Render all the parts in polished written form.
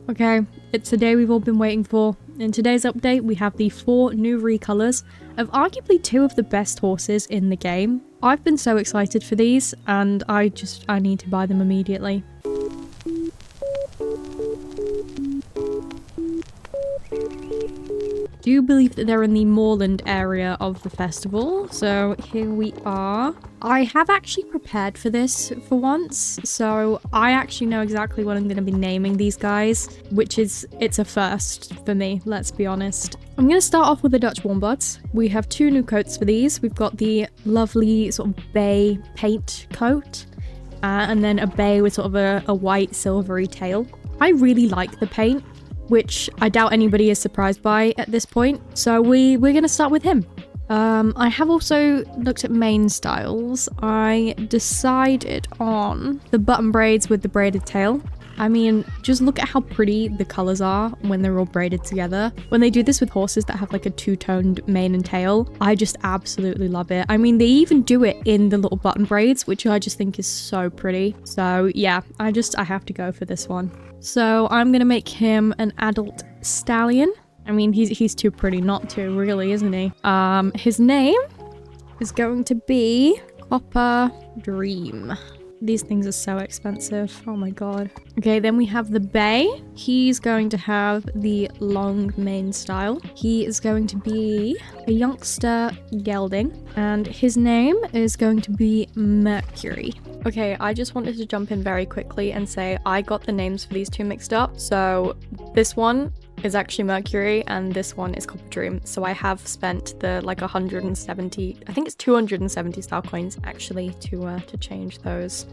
Okay, it's the day we've all been waiting for. In today's update, we have the 4 new recolors of arguably 2 of the best horses in the game. I've been so excited for these, and I need to buy them immediately. I do believe that they're in the moorland area of the festival, so here we are. I have actually prepared for this for once, so I actually know exactly what I'm going to be naming these guys, it's a first for me, let's be honest. I'm going to start off with the Dutch Warmbloods. We have 2 new coats for these. We've got the lovely sort of bay paint coat, and then a bay with sort of a white silvery tail. I really like the paint, which I doubt anybody is surprised by at this point. So we're going to start with him. I have also looked at mane styles. I decided on the button braids with the braided tail. I mean, just look at how pretty the colors are when they're all braided together. When they do this with horses that have like a 2-toned mane and tail, I just absolutely love it. I mean, they even do it in the little button braids, which I just think is so pretty. So yeah, I have to go for this one. So I'm gonna make him an adult stallion. I mean, he's too pretty not to, really, isn't he? His name is going to be Copper Dream. These things are so expensive. Oh my god. Okay, then we have the bay. He's going to have the long mane style. He is going to be a youngster gelding, and his name is going to be Mercury. Okay, I just wanted to jump in very quickly and say I got the names for these 2 mixed up. So this one is actually Mercury and this one is Copper Dream. So I have spent the like 170, I think it's 270 star coins actually to change those.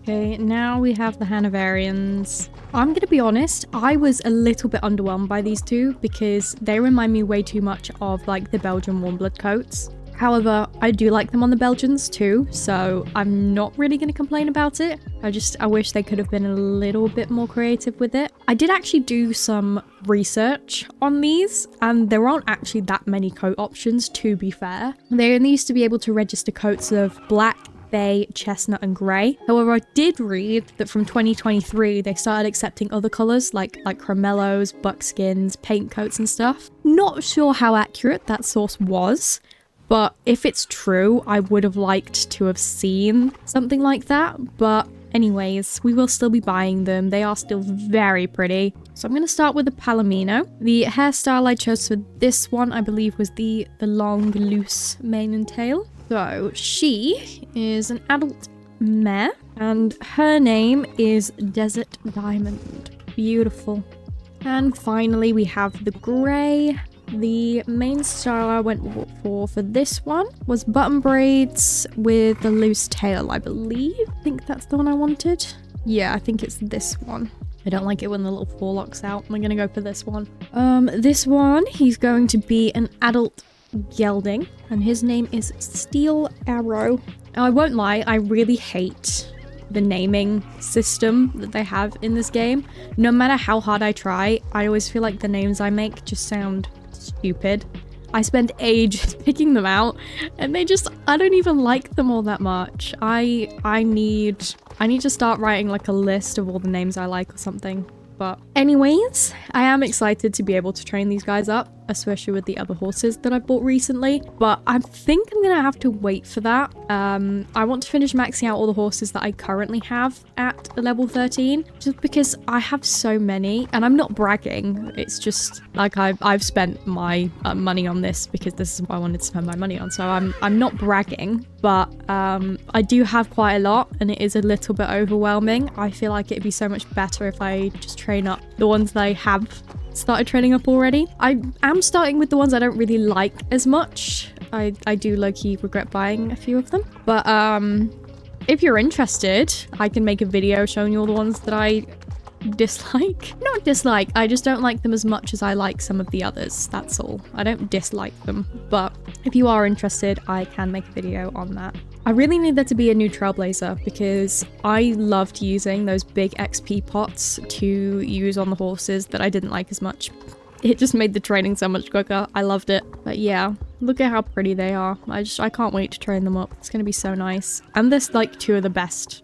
Okay, now we have the Hanoverians. I'm gonna be honest, I was a little bit underwhelmed by these 2 because they remind me way too much of like the Belgian Warmblood coats. However, I do like them on the Belgians too, so I'm not really going to complain about it. I wish they could have been a little bit more creative with it. I did actually do some research on these, and there aren't actually that many coat options, to be fair. They only used to be able to register coats of black, bay, chestnut, and grey. However, I did read that from 2023, they started accepting other colours like chromellos, buckskins, paint coats and stuff. Not sure how accurate that source was, but if it's true, I would have liked to have seen something like that. But anyways, we will still be buying them. They are still very pretty. So I'm going to start with the Palomino. The hairstyle I chose for this one, I believe, was the long, loose mane and tail. So she is an adult mare, and her name is Desert Diamond. Beautiful. And finally, we have the grey. The main style I went for this one was button braids with the loose tail, I believe. I think that's the one I wanted. Yeah, I think it's this one. I don't like it when the little forelock's out. I'm gonna go for this one. This one, he's going to be an adult gelding, and his name is Steel Arrow. I won't lie, I really hate the naming system that they have in this game. No matter how hard I try, I always feel like the names I make just sound stupid. I spend ages picking them out, and I don't even like them all that much. I need to start writing like a list of all the names I like or something. But anyways, I am excited to be able to train these guys up, especially with the other horses that I bought recently. But I think I'm gonna have to wait for that. I want to finish maxing out all the horses that I currently have at level 13, just because I have so many, and I'm not bragging. It's just like I've spent my money on this because this is what I wanted to spend my money on. So I'm not bragging, but I do have quite a lot, and it is a little bit overwhelming. I feel like it'd be so much better if I just train up the ones that I have started training up already. I am starting with the ones I don't really like as much. I do low-key regret buying a few of them. But if you're interested, I can make a video showing you all the ones that I dislike. Not dislike, I just don't like them as much as I like some of the others, that's all. I don't dislike them, but if you are interested, I can make a video on that. I really need there to be a new Trailblazer because I loved using those big XP pots to use on the horses that I didn't like as much. It just made the training so much quicker. I loved it. But yeah, look at how pretty they are. I can't wait to train them up. It's gonna be so nice. And there's like two of the best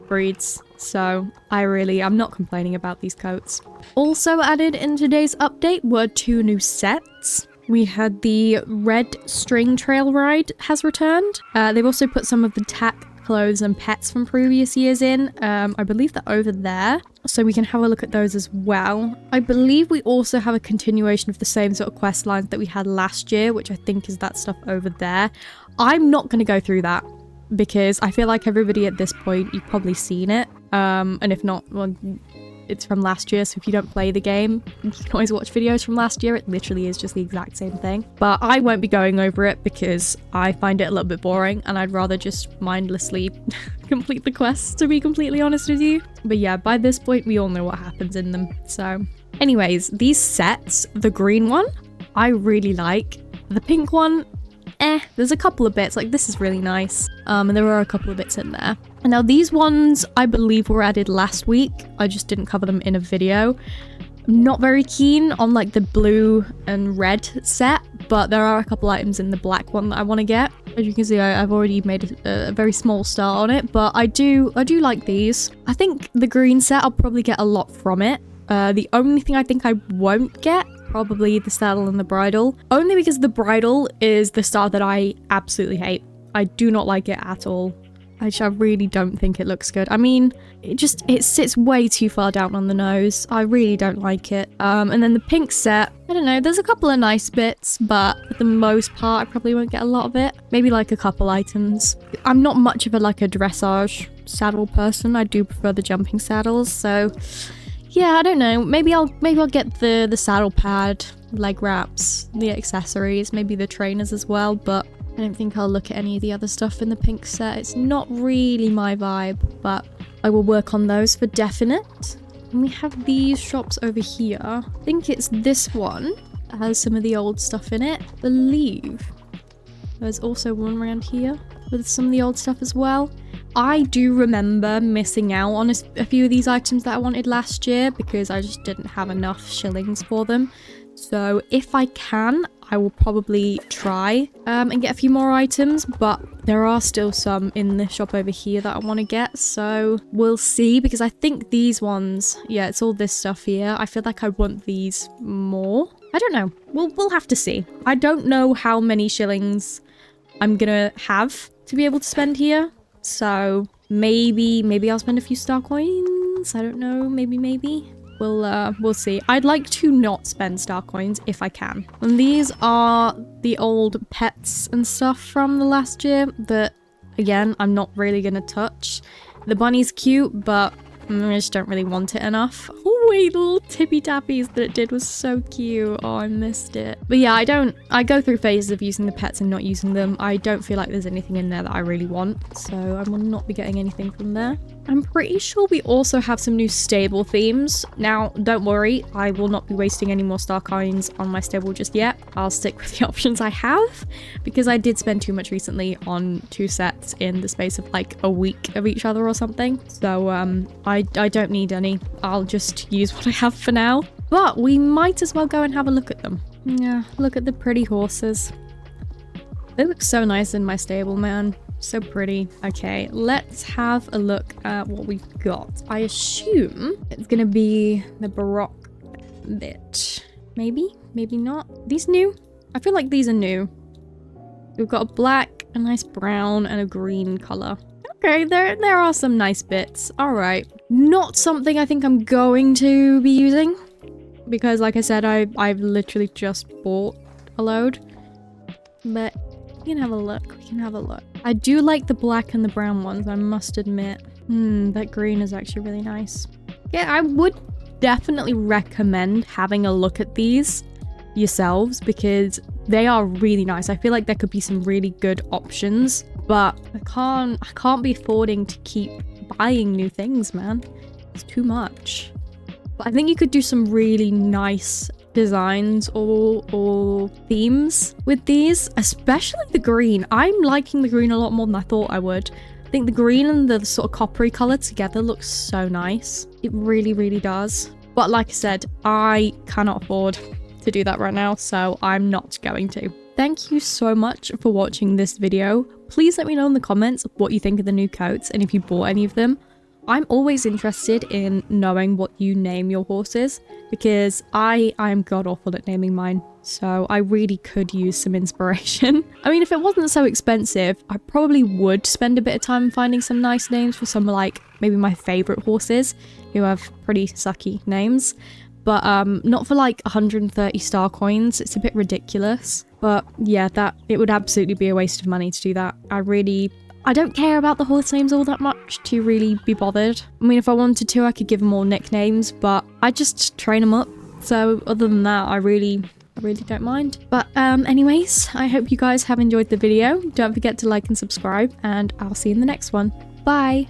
breeds. So I'm not complaining about these coats. Also added in today's update were 2 new sets. We had the red string trail ride has returned. They've also put some of the tack, clothes and pets from previous years in. I believe they're over there, so we can have a look at those as well. I believe we also have a continuation of the same sort of quest lines that we had last year, which I think is that stuff over there. I'm not going to go through that because I feel like everybody at this point, you've probably seen it. And if not, well, it's from last year, so if you don't play the game, you can always watch videos from last year. It literally is just the exact same thing. But I won't be going over it because I find it a little bit boring and I'd rather just mindlessly complete the quests, to be completely honest with you. But yeah, by this point, we all know what happens in them. So anyways, these sets, the green one, I really like. The pink one, there's a couple of bits, like this is really nice. And there are a couple of bits in there. And now these ones, I believe, were added last week. I just didn't cover them in a video. I'm not very keen on like the blue and red set, but there are a couple items in the black one that I want to get. As you can see, I've already made a very small start on it, but I do like these. I think the green set, I'll probably get a lot from it. The only thing I think I won't get, probably the saddle and the bridle, only because the bridle is the style that I absolutely hate. I do not like it at all. I really don't think it looks good. I mean, it sits way too far down on the nose. I really don't like it. And then the pink set, I don't know, there's a couple of nice bits, but for the most part, I probably won't get a lot of it. Maybe like a couple items. I'm not much of a dressage saddle person. I do prefer the jumping saddles, so yeah, I don't know. Maybe I'll get the saddle pad, leg wraps, the accessories, maybe the trainers as well, but I don't think I'll look at any of the other stuff in the pink set. It's not really my vibe, but I will work on those for definite. And we have these shops over here. I think it's this one that has some of the old stuff in it, I believe. There's also one around here with some of the old stuff as well. I do remember missing out on a few of these items that I wanted last year because I just didn't have enough shillings for them. So if I can, I will probably try and get a few more items, but there are still some in the shop over here that I want to get, so we'll see, because I think these ones, yeah, it's all this stuff here. I feel like I want these more. I don't know. We'll have to see. I don't know how many shillings I'm gonna have to be able to spend here, so maybe I'll spend a few star coins. I don't know. Maybe. We'll see. I'd like to not spend star coins if I can. And these are the old pets and stuff from the last year that, again, I'm not really gonna touch. The bunny's cute, but I just don't really want it enough. Oh wait, the little tippy tappies that it did was so cute. Oh, I missed it. But yeah, I go through phases of using the pets and not using them. I don't feel like there's anything in there that I really want, so I will not be getting anything from there. I'm pretty sure we also have some new stable themes. Now, don't worry, I will not be wasting any more star coins on my stable just yet. I'll stick with the options I have, because I did spend too much recently on 2 sets in the space of like a week of each other or something. So I don't need any. I'll just use what I have for now. But we might as well go and have a look at them. Yeah, look at the pretty horses. They look so nice in my stable, man. So pretty. Okay, let's have a look at what we've got. I assume it's gonna be the Baroque bit. Maybe not. These new? I feel like these are new. We've got a black, a nice brown, and a green color. Okay, there are some nice bits. All right. Not something I think I'm going to be using, because like I said, I've literally just bought a load. But we can have a look. I do like the black and the brown ones, I must admit. That green is actually really nice. Yeah, I would definitely recommend having a look at these yourselves, because they are really nice. I feel like there could be some really good options, but I can't be affording to keep buying new things, man. It's too much. But I think you could do some really nice designs or themes with these, especially the green. I'm liking the green a lot more than I thought I would. I think the green and the sort of coppery color together looks so nice. It really does. But like I said, I cannot afford to do that right now, so I'm not going to. Thank you so much for watching this video. Please let me know in the comments what you think of the new coats and if you bought any of them. I'm always interested in knowing what you name your horses because I am god awful at naming mine. So I really could use some inspiration. I mean, if it wasn't so expensive, I probably would spend a bit of time finding some nice names for some like maybe my favorite horses who have pretty sucky names. But not for like 130 star coins. It's a bit ridiculous. But yeah, it would absolutely be a waste of money to do that. I don't care about the horse names all that much to really be bothered. I mean, if I wanted to, I could give them all nicknames, but I just train them up. So other than that, I really don't mind. But anyways, I hope you guys have enjoyed the video. Don't forget to like and subscribe, and I'll see you in the next one. Bye!